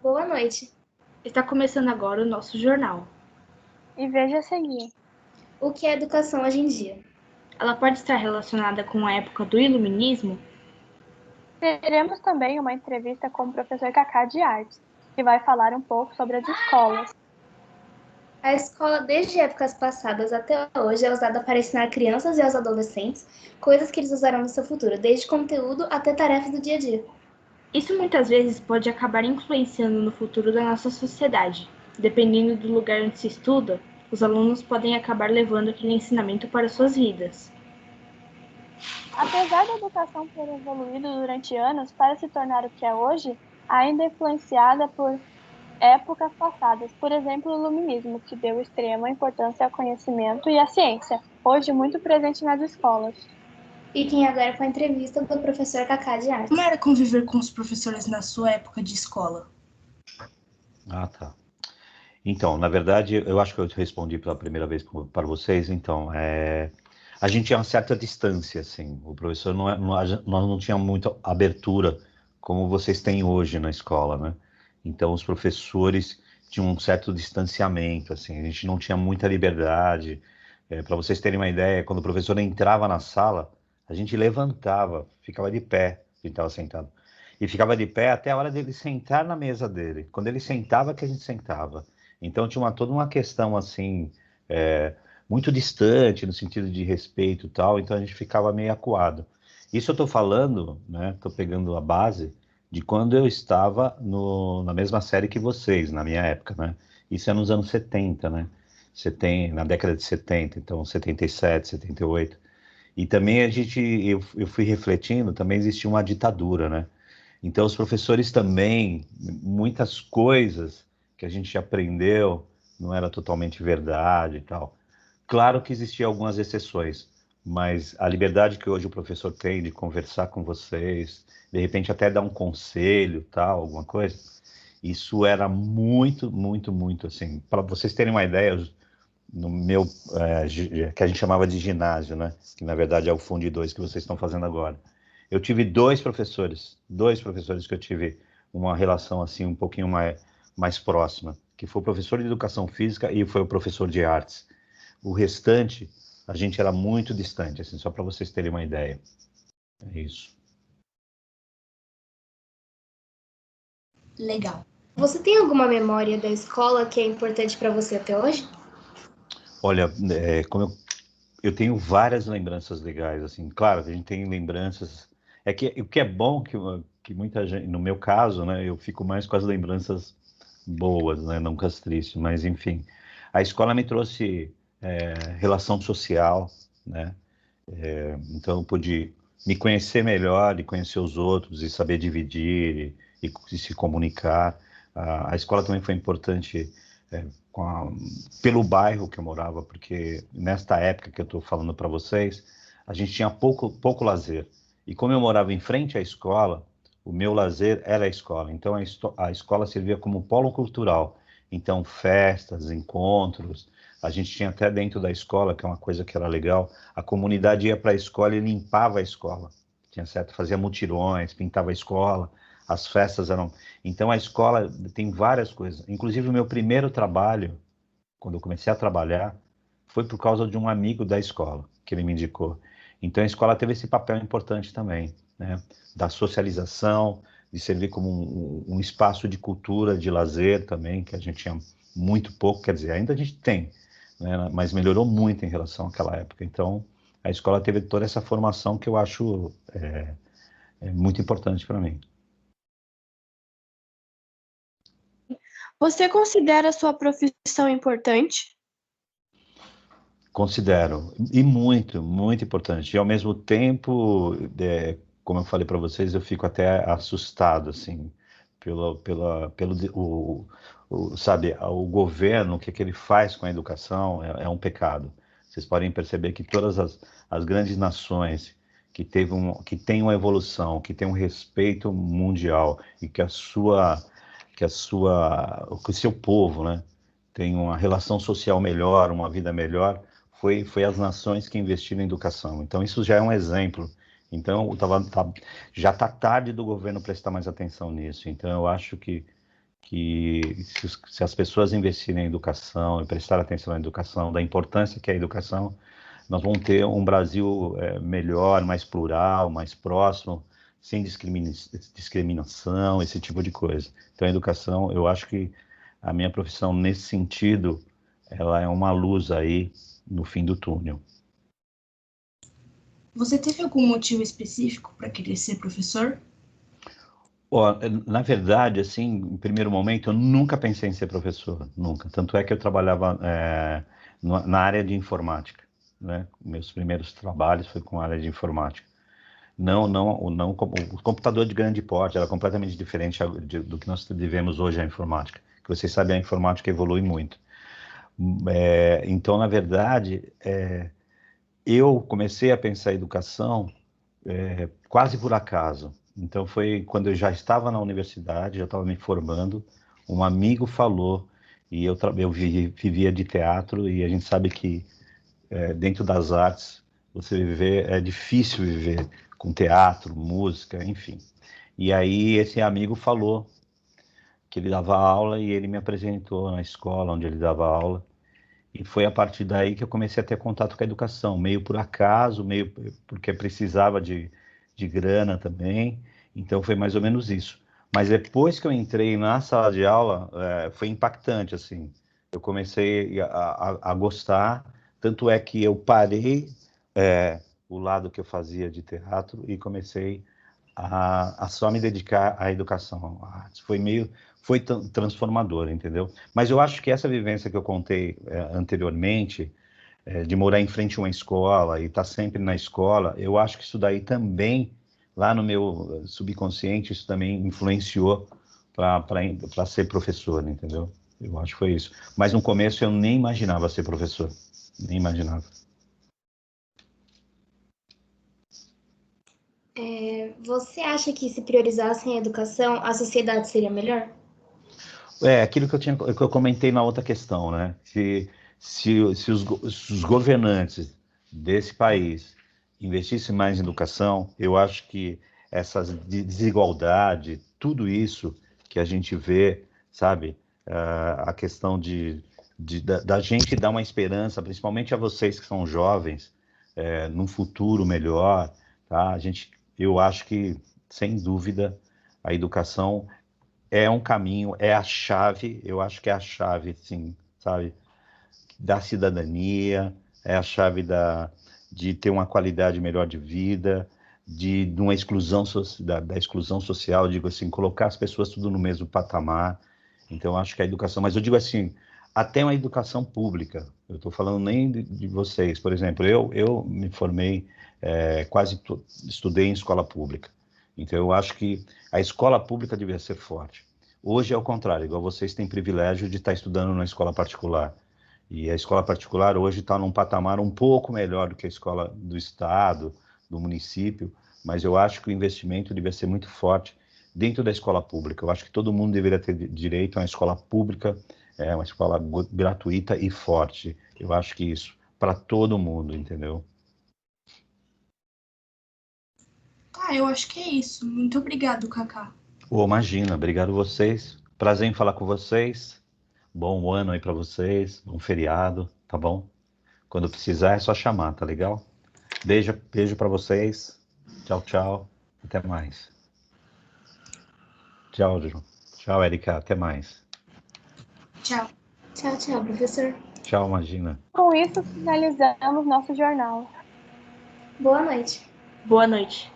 Boa noite. Está começando agora o nosso jornal. E veja a seguir. O que é educação hoje em dia? Ela pode estar relacionada com a época do Iluminismo? Teremos também uma entrevista com o professor Cacá de Artes, que vai falar um pouco sobre as escolas. A escola, desde épocas passadas até hoje, é usada para ensinar crianças e aos adolescentes coisas que eles usarão no seu futuro, desde conteúdo até tarefas do dia a dia. Isso muitas vezes pode acabar influenciando no futuro da nossa sociedade. Dependendo do lugar onde se estuda, os alunos podem acabar levando aquele ensinamento para suas vidas. Apesar da educação ter evoluído durante anos para se tornar o que é hoje, ainda é influenciada por épocas passadas, por exemplo, o Iluminismo, que deu extrema importância ao conhecimento e à ciência, hoje muito presente nas escolas. Fiquem agora com a entrevista do professor Cacá de Artes. Como era conviver com os professores na sua época de escola? Tá. Então, na verdade, eu acho que eu respondi pela primeira vez para vocês. Então, a gente tinha uma certa distância, assim. O professor nós não tínhamos muita abertura como vocês têm hoje na escola, né? Então, os professores tinham um certo distanciamento, assim. A gente não tinha muita liberdade. Para vocês terem uma ideia, quando o professor entrava na sala, a gente levantava, ficava de pé, a gente estava sentado. E ficava de pé até a hora dele sentar na mesa dele. Quando ele sentava, que a gente sentava. Então tinha toda uma questão assim, muito distante no sentido de respeito e tal, então a gente ficava meio acuado. Isso eu estou falando, né? Estou pegando a base de quando eu estava na mesma série que vocês, na minha época, né? Isso é nos anos 70, né? Na década de 70, então 77, 78. E também eu fui refletindo, também existia uma ditadura, né? Então os professores também, muitas coisas que a gente aprendeu não era totalmente verdade e tal. Claro que existiam algumas exceções, mas a liberdade que hoje o professor tem de conversar com vocês, de repente até dar um conselho, tal, alguma coisa, isso era muito, muito, muito assim. Para vocês terem uma ideia, no meu, que a gente chamava de ginásio, né? Que na verdade é o Fundo 2 que vocês estão fazendo agora. Eu tive dois professores que eu tive uma relação assim um pouquinho mais próxima, que foi o professor de educação física e foi o professor de artes. O restante, a gente era muito distante, assim, só para vocês terem uma ideia. É isso. Legal. Você tem alguma memória da escola que é importante para você até hoje? Olha, como eu tenho várias lembranças legais, assim, claro, a gente tem lembranças. O que é bom que muita gente, no meu caso, né, eu fico mais com as lembranças boas, né, não com as tristes, mas enfim, a escola me trouxe relação social, né, então eu pude me conhecer melhor e conhecer os outros e saber dividir e se comunicar. A escola também foi importante é, com a- pelo bairro que eu morava, porque nesta época que eu estou falando para vocês, a gente tinha pouco lazer. E como eu morava em frente à escola, o meu lazer era a escola. Então a escola servia como polo cultural. Então festas, encontros, a gente tinha até dentro da escola, que é uma coisa que era legal, a comunidade ia para a escola e limpava a escola. Tinha certo, fazia mutirões, pintava a escola, as festas eram. Então a escola tem várias coisas. Inclusive o meu primeiro trabalho, quando eu comecei a trabalhar, foi por causa de um amigo da escola que ele me indicou. Então a escola teve esse papel importante também, né? Da socialização, de servir como um espaço de cultura, de lazer também, que a gente tinha muito pouco, quer dizer, ainda a gente tem, né? Mas melhorou muito em relação àquela época. Então a escola teve toda essa formação que eu acho muito importante para mim. Você considera a sua profissão importante? Considero, e muito, muito importante. E ao mesmo tempo, como eu falei para vocês, eu fico até assustado, assim, sabe, o governo, o que ele faz com a educação é um pecado. Vocês podem perceber que todas as grandes nações que têm uma evolução, que têm um respeito mundial e que que o seu povo, né, tem uma relação social melhor, uma vida melhor, foi as nações que investiram em educação. Então, isso já é um exemplo. Então, já está tarde do governo prestar mais atenção nisso. Então, eu acho que que se as pessoas investirem em educação e prestarem atenção na educação, da importância que é a educação, nós vamos ter um Brasil melhor, mais plural, mais próximo, sem discriminação, esse tipo de coisa. Então, a educação, eu acho que a minha profissão, nesse sentido, ela é uma luz aí no fim do túnel. Você teve algum motivo específico para querer ser professor? Na verdade, assim, em primeiro momento, eu nunca pensei em ser professor, nunca. Tanto é que eu trabalhava na área de informática, né? Meus primeiros trabalhos foi com a área de informática. Não, o computador de grande porte era completamente diferente do que nós vivemos hoje a informática. Que vocês sabem, a informática evolui muito. Então, na verdade, eu comecei a pensar em educação quase por acaso. Então, foi quando eu já estava na universidade, já estava me formando, um amigo falou, e eu vivia de teatro, e a gente sabe que dentro das artes, é difícil viver com teatro, música, enfim. E aí esse amigo falou que ele dava aula e ele me apresentou na escola onde ele dava aula. E foi a partir daí que eu comecei a ter contato com a educação, meio por acaso, meio porque precisava de grana também. Então foi mais ou menos isso. Mas depois que eu entrei na sala de aula, foi impactante, assim. Eu comecei a gostar, tanto é que eu parei o lado que eu fazia de teatro e comecei a só me dedicar à educação. Foi transformador, entendeu? Mas eu acho que essa vivência que eu contei anteriormente, de morar em frente a uma escola e estar sempre na escola, eu acho que isso daí também, lá no meu subconsciente, isso também influenciou para ser professor, entendeu? Eu acho que foi isso. Mas no começo eu nem imaginava ser professor, nem imaginava. Você acha que se priorizassem a educação, a sociedade seria melhor? Aquilo que eu comentei na outra questão, né? Se os governantes desse país investissem mais em educação, eu acho que essa desigualdade, tudo isso que a gente vê, sabe? A questão da gente dar uma esperança, principalmente a vocês que são jovens, num futuro melhor, tá? Eu acho que, sem dúvida, a educação é um caminho, é a chave, eu acho que é a chave, sim, sabe, da cidadania, é a chave de ter uma qualidade melhor de vida, de uma exclusão, da exclusão social, digo assim, colocar as pessoas tudo no mesmo patamar. Então, eu acho que a educação, mas eu digo assim, até uma educação pública, eu estou falando nem de vocês, por exemplo, eu me formei, estudei em escola pública, então eu acho que a escola pública devia ser forte. Hoje é o contrário, igual vocês têm privilégio de estar estudando na escola particular. E a escola particular hoje está num patamar um pouco melhor do que a escola do estado, do município, mas eu acho que o investimento devia ser muito forte dentro da escola pública. Eu acho que todo mundo deveria ter direito a uma escola pública, uma escola gratuita e forte. Eu acho que isso, para todo mundo, entendeu? Tá, eu acho que é isso. Muito obrigado, Kaká. Imagina, obrigado a vocês. Prazer em falar com vocês. Bom ano aí para vocês, bom feriado, tá bom? Quando precisar é só chamar, tá legal? Beijo para vocês. Tchau, tchau. Até mais. Tchau, Ju. Tchau, Erika. Até mais. Tchau. Tchau, tchau, professor. Tchau, Imagina. Com isso, finalizamos nosso jornal. Boa noite. Boa noite.